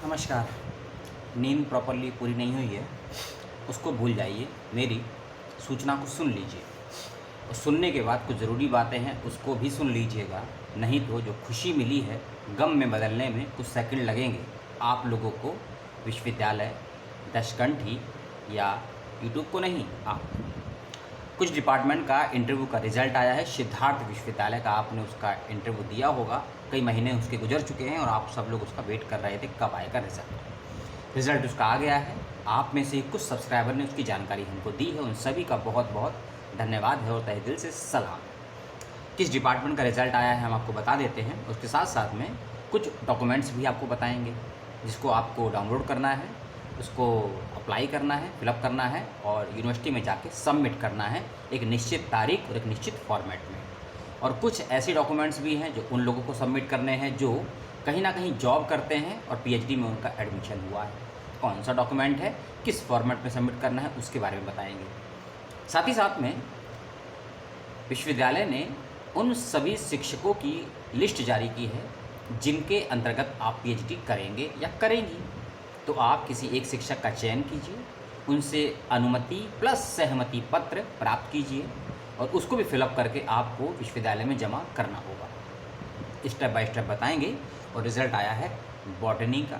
नमस्कार। नींद प्रॉपर्ली पूरी नहीं हुई है, उसको भूल जाइए, मेरी सूचना को सुन लीजिए और सुनने के बाद कुछ ज़रूरी बातें हैं उसको भी सुन लीजिएगा। नहीं तो जो खुशी मिली है गम में बदलने में कुछ सेकंड लगेंगे। आप लोगों को विश्वविद्यालय दशकंठी या यूट्यूब को नहीं, आप कुछ डिपार्टमेंट का इंटरव्यू का रिज़ल्ट आया है। सिद्धार्थ विश्वविद्यालय का आपने उसका इंटरव्यू दिया होगा, कई महीने उसके गुजर चुके हैं और आप सब लोग उसका वेट कर रहे थे कब आएगा रिज़ल्ट उसका आ गया है। आप में से कुछ सब्सक्राइबर ने उसकी जानकारी हमको दी है, उन सभी का बहुत बहुत धन्यवाद है और तहे दिल से सलाम। किस डिपार्टमेंट का रिज़ल्ट आया है हम आपको बता देते हैं, उसके साथ साथ में कुछ डॉक्यूमेंट्स भी आपको बताएंगे जिसको आपको डाउनलोड करना है, उसको अप्लाई करना है, फिलअप करना है और यूनिवर्सिटी में जाके सबमिट करना है एक निश्चित तारीख और एक निश्चित फॉर्मेट में। और कुछ ऐसे डॉक्यूमेंट्स भी हैं जो उन लोगों को सबमिट करने हैं जो कहीं ना कहीं जॉब करते हैं और पीएचडी में उनका एडमिशन हुआ है। कौन सा डॉक्यूमेंट है, किस फॉर्मेट में सबमिट करना है, उसके बारे में बताएंगे। साथ ही साथ में विश्वविद्यालय ने उन सभी शिक्षकों की लिस्ट जारी की है जिनके अंतर्गत आप पीएचडी करेंगे या करेंगी। तो आप किसी एक शिक्षक का चयन कीजिए, उनसे अनुमति प्लस सहमति पत्र प्राप्त कीजिए और उसको भी फिलअप करके आपको विश्वविद्यालय में जमा करना होगा। स्टेप बाय स्टेप बताएंगे। और रिज़ल्ट आया है बॉटनी का,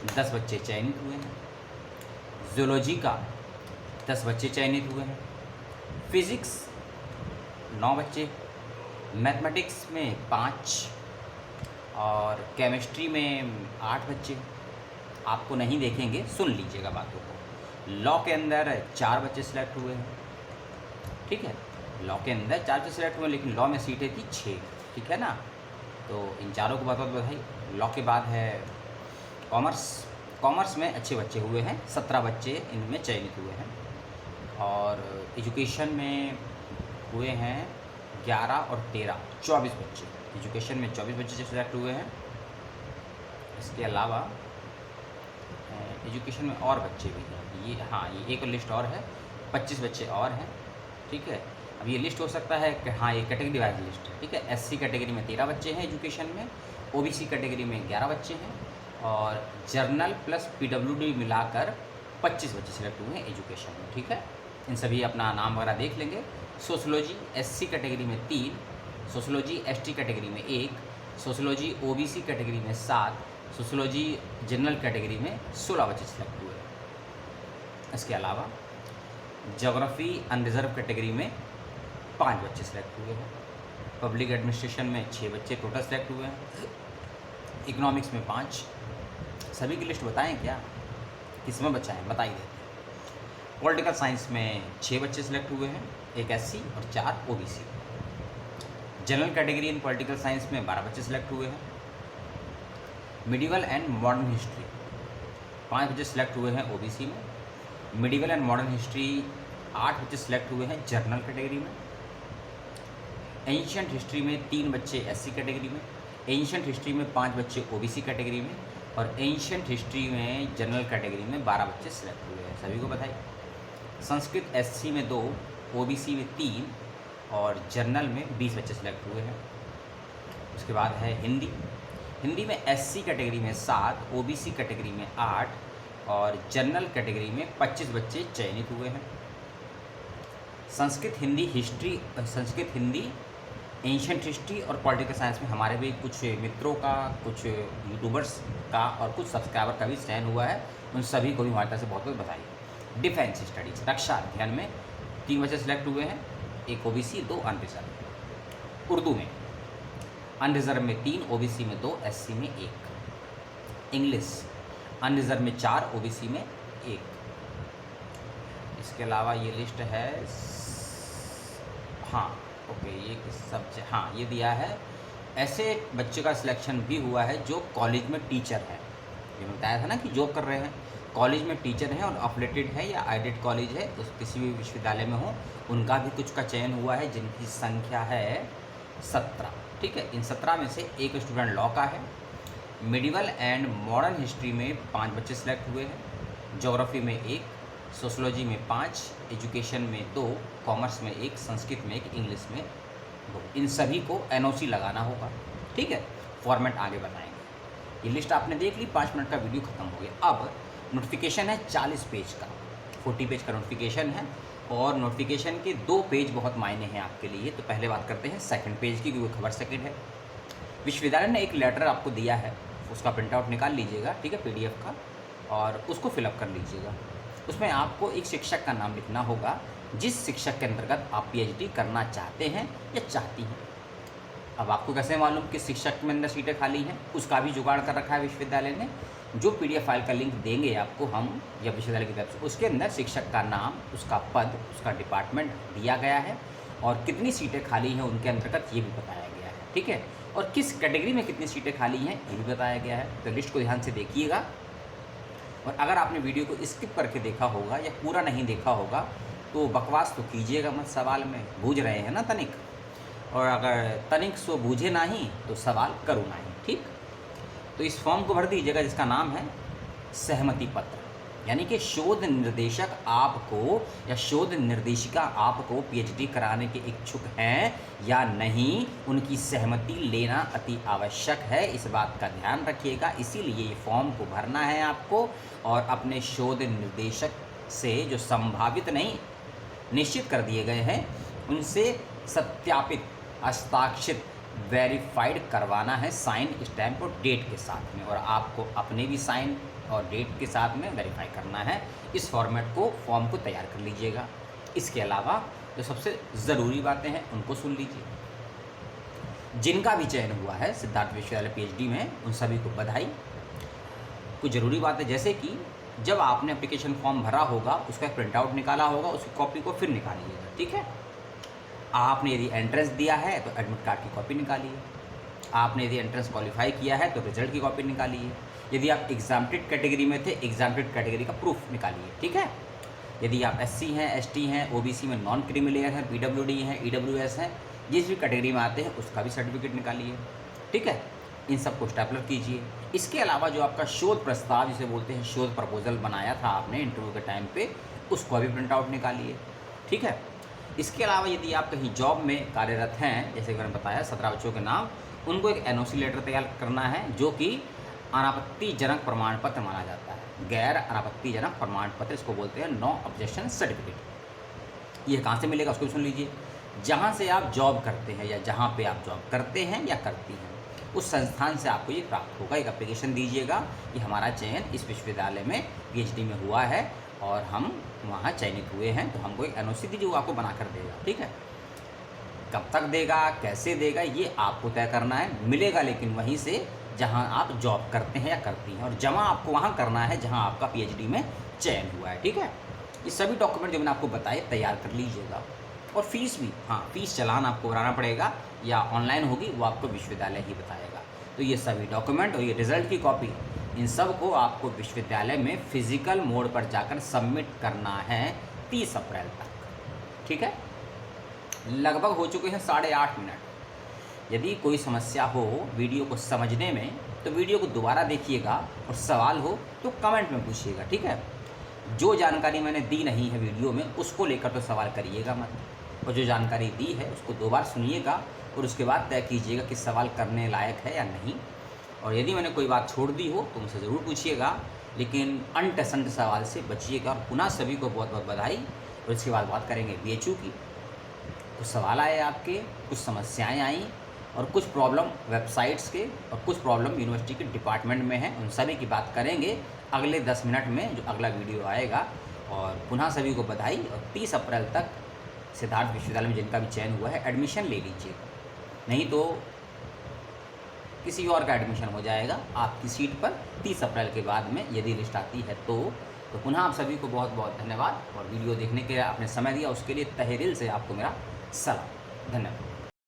10 बच्चे चयनित हुए हैं। जूलॉजी का 10 बच्चे चयनित हुए हैं। फिज़िक्स 9 बच्चे, मैथमेटिक्स में 5 और केमिस्ट्री में 8 बच्चे। आपको नहीं देखेंगे, सुन लीजिएगा बातों को। लॉ के अंदर 4 बच्चे सिलेक्ट हुए हैं, ठीक है। लॉ के अंदर 4 बच्चे सिलेक्ट हुए, लेकिन लॉ में सीटें थी 6, ठीक है ना। तो इन चारों को बता बधाई। लॉ के बाद है कॉमर्स में अच्छे बच्चे हुए हैं, 17 बच्चे इनमें चयनित हुए हैं। और एजुकेशन में हुए हैं 11 और 13, 24 बच्चे। एजुकेशन में 24 बच्चे सिलेक्ट हुए हैं। इसके अलावा एजुकेशन में और बच्चे भी हैं, ये एक लिस्ट और है, 25 बच्चे और हैं, ठीक है। अब ये लिस्ट हो सकता है कि ये कैटेगरी वाइज लिस्ट है, ठीक है। एससी कैटेगरी में 13 बच्चे हैं एजुकेशन में, ओबीसी कैटेगरी में 11 बच्चे हैं और जर्नल प्लस पीडब्ल्यूडी मिलाकर 25 बच्चे सिलेक्ट हुए हैं एजुकेशन में, ठीक है। इन सभी अपना नाम वगैरह देख लेंगे। सोशलॉजी एससी कैटेगरी में 3, सोशलॉजी एसटी कैटेगरी में 1, सोशलॉजी ओबीसी कैटेगरी में 7, सोशलॉजी जनरल कैटेगरी में 16 बच्चे सिलेक्ट हुए। इसके अलावा ज्योग्राफी अनरिजर्व कैटेगरी में 5 बच्चे सिलेक्ट हुए हैं। पब्लिक एडमिनिस्ट्रेशन में 6 बच्चे टोटल सिलेक्ट हुए हैं। इकोनॉमिक्स में 5। सभी की लिस्ट बताएं क्या, किसमें बच्चा है बता ही देते हैं। पॉलिटिकल साइंस में 6 बच्चे सिलेक्ट हुए हैं, 1 एससी और 4 ओबीसी। जनरल कैटेगरी इन पॉलिटिकल साइंस में 12 बच्चे सिलेक्ट हुए हैं। मिडिवल एंड मॉडर्न हिस्ट्री 5 बच्चे सिलेक्ट हुए हैं ओबीसी में। मिडिवल एंड मॉडर्न हिस्ट्री 8 बच्चे सिलेक्ट हुए हैं जनरल कैटेगरी में। एंशियंट हिस्ट्री में 3 बच्चे एससी कैटेगरी में, एंशियंट हिस्ट्री में 5 बच्चे ओबीसी कैटेगरी में और एंशियंट हिस्ट्री में जनरल कैटेगरी में 12 बच्चे सिलेक्ट हुए हैं। सभी को बधाई। संस्कृत एससी में 2, ओबीसी में 3 और जनरल में 20 बच्चे सिलेक्ट हुए हैं। उसके बाद है हिंदी में एससी कैटेगरी में 7, ओबीसी कैटेगरी में 8 और जनरल कैटेगरी में 25 बच्चे चयनित हुए हैं। संस्कृत हिंदी एंशियंट हिस्ट्री और पॉलिटिकल साइंस में हमारे भी कुछ मित्रों का, कुछ यूट्यूबर्स का और कुछ सब्सक्राइबर का भी चयन हुआ है। उन सभी को भी हमारी तरफ से बहुत बहुत बधाई। डिफेंस स्टडीज रक्षा अध्ययन में 3 बच्चे सिलेक्ट हुए हैं, 1 ओबीसी 2 अनरिजर्व। उर्दू में अनरिजर्व में 3, ओबीसी में 2, एससी में 1। इंग्लिश अनरिजर्व में 4, ओबीसी में 1। इसके अलावा ये लिस्ट है, ये किस सब्जेक्ट, ये दिया है। ऐसे बच्चे का सिलेक्शन भी हुआ है जो कॉलेज में टीचर है। ये बताया था ना कि जॉब कर रहे हैं, कॉलेज में टीचर हैं और अफिलेटेड है या एडेड कॉलेज है, उस किसी भी विश्वविद्यालय में हो, उनका भी कुछ का चयन हुआ है जिनकी संख्या है 17, ठीक है। इन 17 में से एक स्टूडेंट लॉ का है। मिडिवल एंड मॉडर्न हिस्ट्री में 5 बच्चे सिलेक्ट हुए हैं, ज्योग्राफी में 1, सोशलॉजी में 5, एजुकेशन में 2, कॉमर्स में 1, संस्कृत में 1, इंग्लिश में 2। इन सभी को एनओसी लगाना होगा, ठीक है। फॉर्मेट आगे बताएंगे। ये लिस्ट आपने देख ली, 5 मिनट का वीडियो खत्म हो गया। अब नोटिफिकेशन है 40 पेज का, 40 पेज का नोटिफिकेशन है, और नोटिफिकेशन के 2 पेज बहुत मायने हैं आपके लिए। तो पहले बात करते हैं सेकंड पेज की, क्योंकि खबर सेकंड है। विश्वविद्यालय ने एक लेटर आपको दिया है, उसका प्रिंट आउट निकाल लीजिएगा, ठीक है, PDF का, और उसको फिलअप कर लीजिएगा। उसमें आपको एक शिक्षक का नाम लिखना होगा जिस शिक्षक के अंतर्गत आप PhD करना चाहते हैं या चाहती हैं। अब आपको कैसे मालूम कि शिक्षक में अंदर सीटें खाली हैं, उसका भी जुगाड़ कर रखा है विश्वविद्यालय ने। जो PDF फाइल का लिंक देंगे आपको हम या विश्वविद्यालय की तरफ से, उसके अंदर शिक्षक का नाम, उसका पद, उसका डिपार्टमेंट दिया गया है, और कितनी सीटें खाली हैं उनके अंतर्गत ये भी बताया गया है, ठीक है, और किस कैटेगरी में कितनी सीटें खाली हैं ये भी बताया गया है। तो लिस्ट को ध्यान से देखिएगा, और अगर आपने वीडियो को स्किप करके देखा होगा या पूरा नहीं देखा होगा तो बकवास तो कीजिएगा मत, सवाल में बूझ रहे हैं ना तनिक, और अगर तनिक सो बूझे नहीं तो सवाल करो नहीं, ठीक। तो इस फॉर्म को भर दीजिएगा जिसका नाम है सहमति पत्र, यानी कि शोध निर्देशक आपको या शोध निर्देशिका आपको PhD कराने के इच्छुक हैं या नहीं, उनकी सहमति लेना अति आवश्यक है। इस बात का ध्यान रखिएगा। इसीलिए ये फॉर्म को भरना है आपको, और अपने शोध निर्देशक से जो संभावित नहीं निश्चित कर दिए गए हैं उनसे सत्यापित, हस्ताक्षरित, वेरीफाइड करवाना है, साइन, स्टैम्प और डेट के साथ में, और आपको अपने भी साइन और डेट के साथ में वेरीफाई करना है। इस फॉर्मेट को, फॉर्म को तैयार कर लीजिएगा। इसके अलावा जो सबसे ज़रूरी बातें हैं उनको सुन लीजिए। जिनका भी चयन हुआ है सिद्धार्थ विश्वविद्यालय PhD में, उन सभी को बधाई। कुछ ज़रूरी बातें, जैसे कि जब आपने एप्लीकेशन फॉर्म भरा होगा उसका प्रिंट आउट निकाला होगा, उसकी कॉपी को फिर निकालिएगा, ठीक है। आपने यदि एंट्रेंस दिया है तो एडमिट कार्ड की कॉपी निकालिए। आपने यदि एंट्रेंस क्वालिफाई किया है तो रिजल्ट की कॉपी निकालिए। यदि आप एग्जाम्प्टेड कैटेगरी में थे, एग्जाम्प्टेड कैटेगरी का प्रूफ निकालिए, ठीक है। यदि आप SC हैं, ST हैं, OBC में नॉन क्रीमी लेयर हैं, PWD हैं, EWS हैं, जिस भी कैटेगरी में आते हैं उसका भी सर्टिफिकेट निकालिए, ठीक है। इन सबको स्टेपलर कीजिए। इसके अलावा जो आपका शोध प्रस्ताव, जिसे बोलते हैं शोध प्रपोजल, बनाया था आपने इंटरव्यू के टाइम पे, उसको भी प्रिंट आउट निकालिए, ठीक है। इसके अलावा यदि आप कहीं जॉब में कार्यरत हैं, जैसे कि मैंने बताया 17 बच्चों के नाम, उनको एक NOC लेटर तैयार करना है जो कि अनापत्तिजनक प्रमाण पत्र माना जाता है। गैर अनापत्तिजनक प्रमाण पत्र, इसको बोलते हैं नो ऑब्जेक्शन सर्टिफिकेट। ये कहाँ से मिलेगा उसको भी सुन लीजिए। जहाँ से आप जॉब करते हैं या जहाँ पे आप जॉब करते हैं या करती हैं, उस संस्थान से आपको ये प्राप्त होगा। एक एप्लीकेशन दीजिएगा कि हमारा चयन इस विश्वविद्यालय में PhD में हुआ है और हम वहाँ चयनित हुए हैं, तो हमको एक NOC दीजिए, वो आपको बना कर देगा, ठीक है। कब तक देगा, कैसे देगा, ये आपको तय करना है। मिलेगा लेकिन वहीं से जहां आप जॉब करते हैं या करती हैं, और जमा आपको वहां करना है जहां आपका PhD में चयन हुआ है, ठीक है। ये सभी डॉक्यूमेंट जो मैंने आपको बताए तैयार कर लीजिएगा। और फीस भी, हाँ, फीस चालान आपको भराना पड़ेगा या ऑनलाइन होगी, वो आपको विश्वविद्यालय ही बताएगा। तो ये सभी डॉक्यूमेंट और ये रिज़ल्ट की कॉपी, इन सब को आपको विश्वविद्यालय में फिजिकल मोड पर जाकर सबमिट करना है 30 अप्रैल तक, ठीक है। लगभग हो चुके हैं 8.5 मिनट। यदि कोई समस्या हो वीडियो को समझने में तो वीडियो को दोबारा देखिएगा, और सवाल हो तो कमेंट में पूछिएगा, ठीक है। जो जानकारी मैंने दी नहीं है वीडियो में उसको लेकर तो सवाल करिएगा मत, और जो जानकारी दी है उसको 2 बार सुनिएगा और उसके बाद तय कीजिएगा कि सवाल करने लायक है या नहीं। और यदि मैंने कोई बात छोड़ दी हो तो मुझसे ज़रूर पूछिएगा, लेकिन अनटसंट सवाल से बचिएगा। और पुनः सभी को बहुत बहुत बधाई। और इसके बाद बात करेंगे BHU की। कुछ सवाल आए आपके, कुछ समस्याएं आई, और कुछ प्रॉब्लम वेबसाइट्स के और कुछ प्रॉब्लम यूनिवर्सिटी के डिपार्टमेंट में है। उन सभी की बात करेंगे अगले 10 मिनट में, जो अगला वीडियो आएगा। और पुनः सभी को बधाई। और 30 अप्रैल तक सिद्धार्थ विश्वविद्यालय में जिनका भी चयन हुआ है एडमिशन ले लीजिए, नहीं तो किसी और का एडमिशन हो जाएगा आपकी सीट पर 30 अप्रैल के बाद में, यदि लिस्ट आती है तो पुनः आप सभी को बहुत बहुत धन्यवाद। और वीडियो देखने के लिए आपने समय दिया उसके लिए तहे दिल से आपको मेरा सलाम, धन्यवाद।